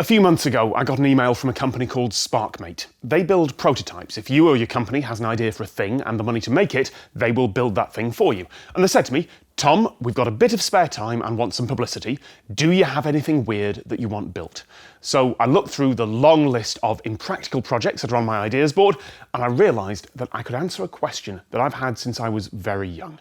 A few months ago, I got an email from a company called Sparkmate. They build prototypes. If you or your company has an idea for a thing and the money to make it, they will build that thing for you. And they said to me, Tom, we've got a bit of spare time and want some publicity. Do you have anything weird that you want built? So I looked through the long list of impractical projects that are on my ideas board, and I realised that I could answer a question that I've had since I was very young.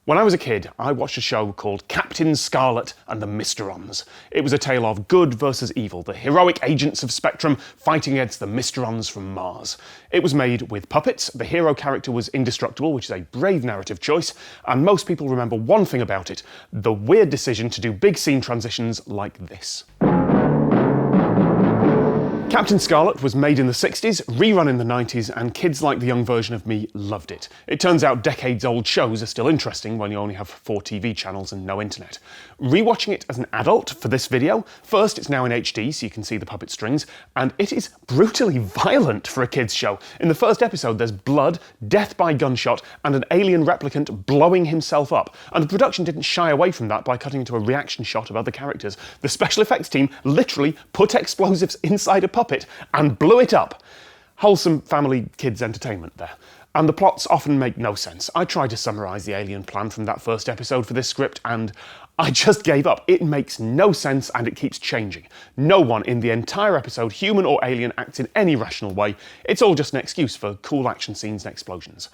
When I was a kid, I watched a show called Captain Scarlet and the Mysterons. It was a tale of good versus evil, the heroic agents of Spectrum fighting against the Mysterons from Mars. It was made with puppets, the hero character was indestructible, which is a brave narrative choice, and most people remember one thing about it, the weird decision to do big scene transitions like this. Captain Scarlet was made in the 60s, rerun in the 90s, and kids like the young version of me loved it. It turns out decades-old shows are still interesting when you only have 4 TV channels and no internet. Rewatching it as an adult for this video, first it's now in HD so you can see the puppet strings, and it is brutally violent for a kids show. In the first episode there's blood, death by gunshot, and an alien replicant blowing himself up. And the production didn't shy away from that by cutting to a reaction shot of other characters. The special effects team literally put explosives inside a puppet and blew it up. Wholesome family kids entertainment there. And the plots often make no sense. I tried to summarise the alien plan from that first episode for this script and I just gave up. It makes no sense and it keeps changing. No one in the entire episode, human or alien, acts in any rational way. It's all just an excuse for cool action scenes and explosions.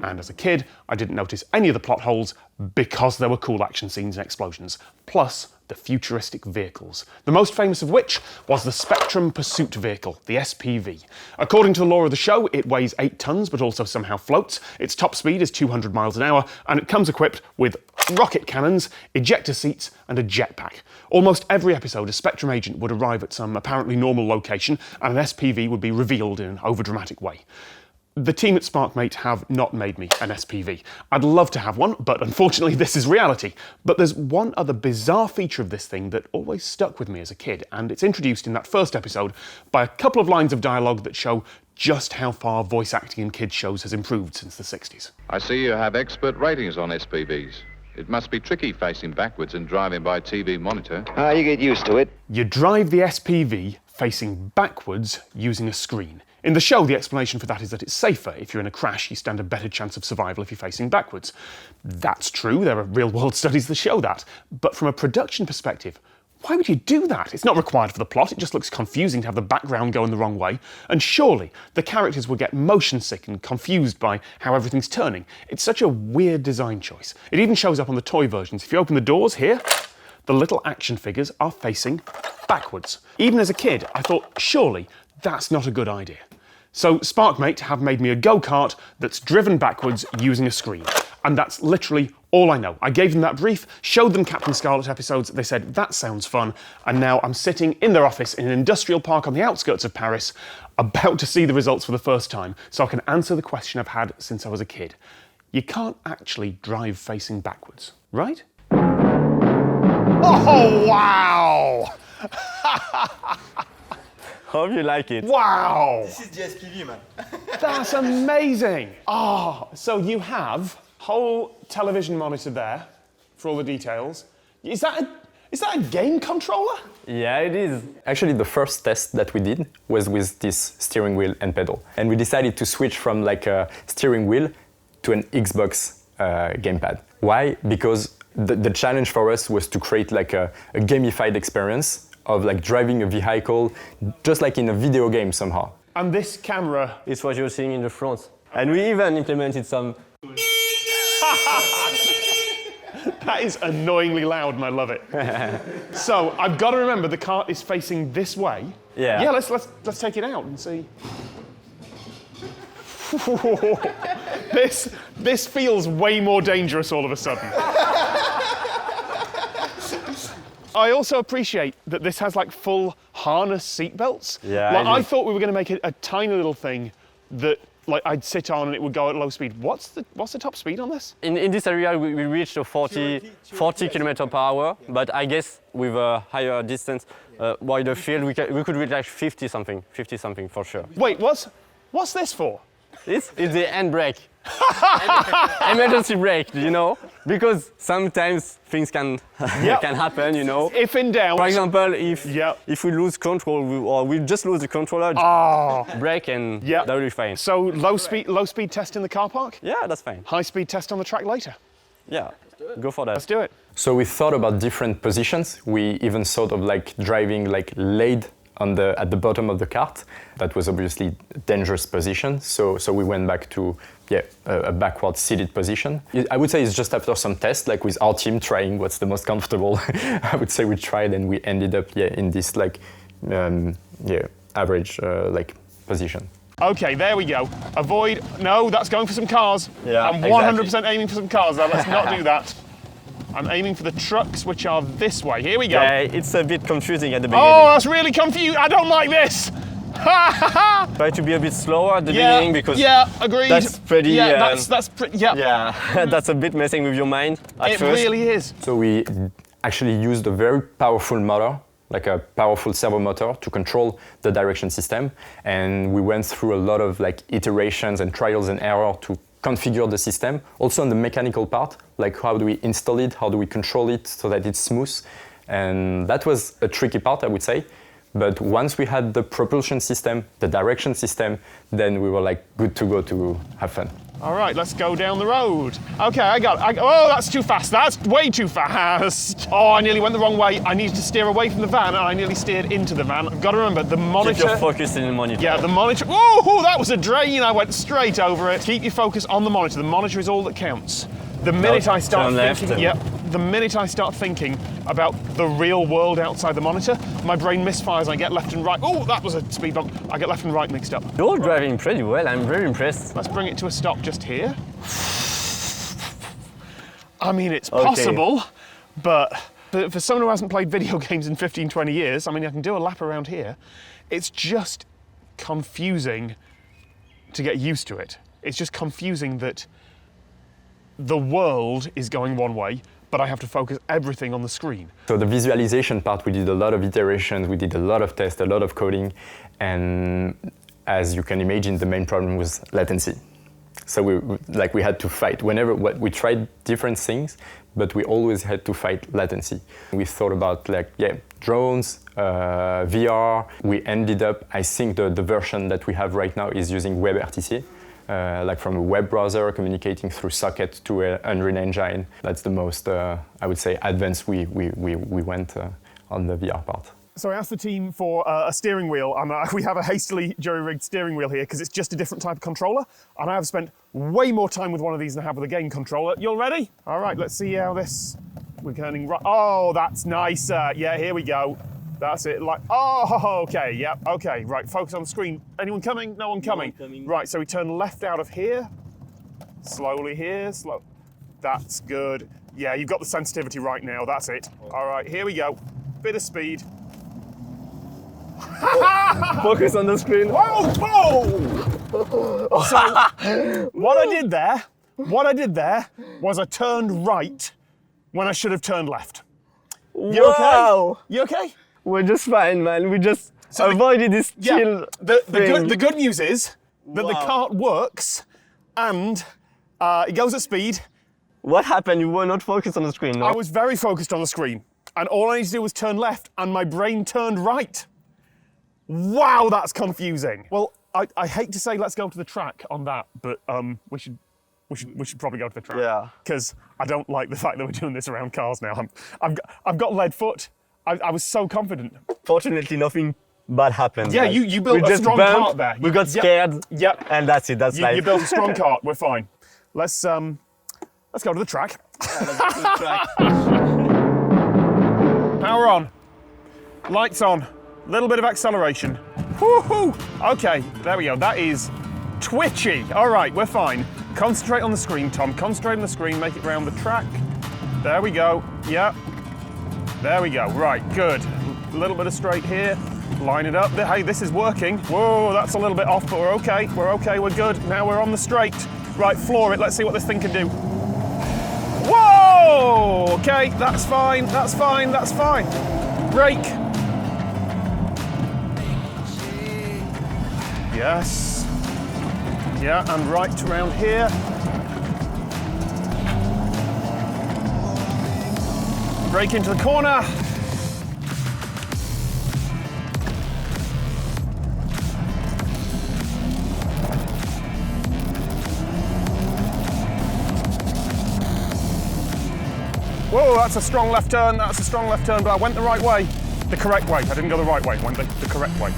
And as a kid, I didn't notice any of the plot holes because there were cool action scenes and explosions. Plus, the futuristic vehicles. The most famous of which was the Spectrum Pursuit Vehicle, the SPV. According to the lore of the show, it weighs 8 tons but also somehow floats. Its top speed is 200 miles an hour and it comes equipped with rocket cannons, ejector seats and a jetpack. Almost every episode, a Spectrum agent would arrive at some apparently normal location and an SPV would be revealed in an overdramatic way. The team at Sparkmate have not made me an SPV. I'd love to have one, but unfortunately this is reality. But there's one other bizarre feature of this thing that always stuck with me as a kid, and it's introduced in that first episode by a couple of lines of dialogue that show just how far voice acting in kids' shows has improved since the 60s. I see you have expert ratings on SPVs. It must be tricky facing backwards and driving by TV monitor. You get used to it. You drive the SPV facing backwards using a screen. In the show, the explanation for that is that it's safer. If you're in a crash, you stand a better chance of survival if you're facing backwards. That's true, there are real-world studies that show that. But from a production perspective, why would you do that? It's not required for the plot, it just looks confusing to have the background going the wrong way. And surely, the characters would get motion sick and confused by how everything's turning. It's such a weird design choice. It even shows up on the toy versions. If you open the doors here, the little action figures are facing backwards. Even as a kid, I thought, surely, that's not a good idea. So Sparkmate have made me a go-kart that's driven backwards using a screen. And that's literally all I know. I gave them that brief, showed them Captain Scarlet episodes, they said, that sounds fun, and now I'm sitting in their office in an industrial park on the outskirts of Paris, about to see the results for the first time, so I can answer the question I've had since I was a kid. You can't actually drive facing backwards, right? Oh, wow! Hope you like it. Wow! This is the SPV, man. That's amazing! So you have whole television monitor there for all the details. Is that a game controller? Yeah, it is. Actually, the first test that we did was with this steering wheel and pedal. And we decided to switch from like a steering wheel to an Xbox gamepad. Why? Because the challenge for us was to create like a gamified experience of like driving a vehicle, just like in a video game somehow. And this camera is what you're seeing in the front. And we even implemented some... That is annoyingly loud and I love it. So I've got to remember the car is facing this way. Yeah. Yeah, let's take it out and see. This feels way more dangerous all of a sudden. I also appreciate that this has like full harness seatbelts. Yeah. Like, I thought we were going to make it a tiny little thing that like I'd sit on and it would go at low speed. What's the top speed on this? In this area, we reached a 40 km per hour, but I guess with a higher distance, wider field, we could reach like 50 something for sure. Wait, what's this for? It's the handbrake. emergency brake, you know, because sometimes things can can happen, you know. If in doubt. For example, if Yep. if we lose control or we just lose the controller, brake and Yep. that will be fine. So low speed test in the car park? Yeah, that's fine. High speed test on the track later. Yeah, go for that. Let's do it. So we thought about different positions. We even thought of like driving like laid at the bottom of the cart. That was obviously a dangerous position. So we went back to a backward seated position. I would say it's just after some tests, like with our team trying what's the most comfortable. I would say we tried and we ended up in this like average like position. Okay, there we go. Avoid. No, that's going for some cars. Yeah, I'm 100% aiming for some cars though. Let's not do that. I'm aiming for the trucks, which are this way. Here we go. Yeah, it's a bit confusing at the beginning. Oh, that's really confusing. I don't like this. Try to be a bit slower at the beginning because agreed. that's pretty. That's pretty. Yeah. Yeah, that's a bit messing with your mind at It first. really is. So we actually used a very powerful motor, like a powerful servo motor, to control the direction system. And we went through a lot of like iterations and trials and error to configure the system. Also on the mechanical part, like how do we install it, how do we control it so that it's smooth. And that was a tricky part, I would say. But once we had the propulsion system, the direction system, then we were like good to go to have fun. All right, let's go down the road. Okay, I got it. Oh, that's too fast. That's way too fast. Oh, I nearly went the wrong way. I needed to steer away from the van, and I nearly steered into the van. I've got to remember, the monitor... Keep your focus in the monitor. Yeah, the monitor... Oh, that was a drain. I went straight over it. Keep your focus on the monitor. The monitor is all that counts. The minute I start turn left thinking... and- the minute I start thinking about the real world outside the monitor, my brain misfires. I get left and right. Oh, that was a speed bump. I get left and right mixed up. You're driving pretty well. I'm very impressed. Let's bring it to a stop just here. I mean, it's possible, but for someone who hasn't played video games in 15, 20 years, I mean, I can do a lap around here. It's just confusing to get used to it. It's just confusing that the world is going one way, but I have to focus everything on the screen. So the visualization part, we did a lot of iterations, we did a lot of tests, a lot of coding, and as you can imagine, the main problem was latency. So we had to fight. We tried different things, but we always had to fight latency. We thought about drones, VR. We ended up, I think the version that we have right now is using WebRTC. Like from a web browser communicating through socket to an Unreal Engine. That's the most, I would say, advanced we went on the VR part. So I asked the team for a steering wheel, and we have a hastily jury-rigged steering wheel here because it's just a different type of controller, and I have spent way more time with one of these than I have with a game controller. You all ready? All right, let's see how this... We're turning right... Oh, that's nice. Yeah, here we go. That's it, like, oh, okay, yep, okay, right, focus on the screen. Anyone coming? No one coming. Right, so we turn left out of here, slowly here, slow. That's good. Yeah, you've got the sensitivity right now, that's it. All right, here we go. Bit of speed. Focus on the screen. Whoa, whoa! So, what I did there was I turned right when I should have turned left. You okay? You okay? We're just fine, man. We just avoided this chill the good news is that the cart works and it goes at speed. What happened? You were not focused on the screen, no? I was very focused on the screen, and all I needed to do was turn left, and my brain turned right. Wow, that's confusing. Well, I hate to say let's go to the track on that, but we should probably go to the track. Yeah. Because I don't like the fact that we're doing this around cars now. I've got lead foot. I was so confident. Fortunately, nothing bad happened. Yeah, like, you built we a just strong bumped, cart there. We got scared. Yep. And that's it. That's life. You built a strong cart. We're fine. Let's go to the track. Let's go to the track. Power on. Lights on. Little bit of acceleration. Woohoo! Okay, there we go. That is twitchy. All right, we're fine. Concentrate on the screen, Tom. Concentrate on the screen. Make it round the track. There we go. Yep. There we go. Right, good. A little bit of straight here. Line it up. Hey, this is working. Whoa, that's a little bit off, but we're okay. We're okay. We're good. Now we're on the straight. Right, floor it. Let's see what this thing can do. Whoa! Okay, that's fine. That's fine. That's fine. Brake. Yes. Yeah, and right around here. Brake into the corner. Whoa, that's a strong left turn, but I went the right way. The correct way. I didn't go the right way, I went the correct way.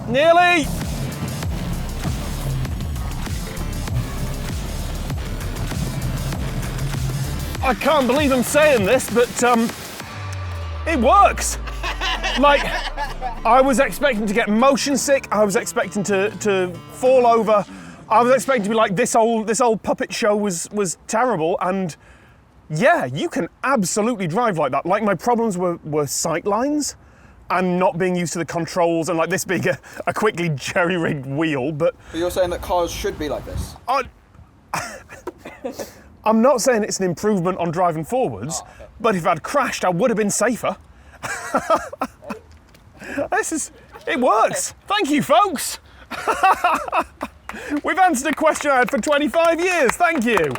Nearly! I can't believe I'm saying this, but it works. Like, I was expecting to get motion sick, I was expecting to fall over, I was expecting to be like, this old puppet show was terrible, and yeah, you can absolutely drive like that. Like, my problems were sight lines and not being used to the controls, and like this being a quickly jerry-rigged wheel, but you're saying that cars should be like this? I'm not saying it's an improvement on driving forwards, but if I'd crashed, I would have been safer. It works. Thank you, folks. We've answered a question I had for 25 years. Thank you.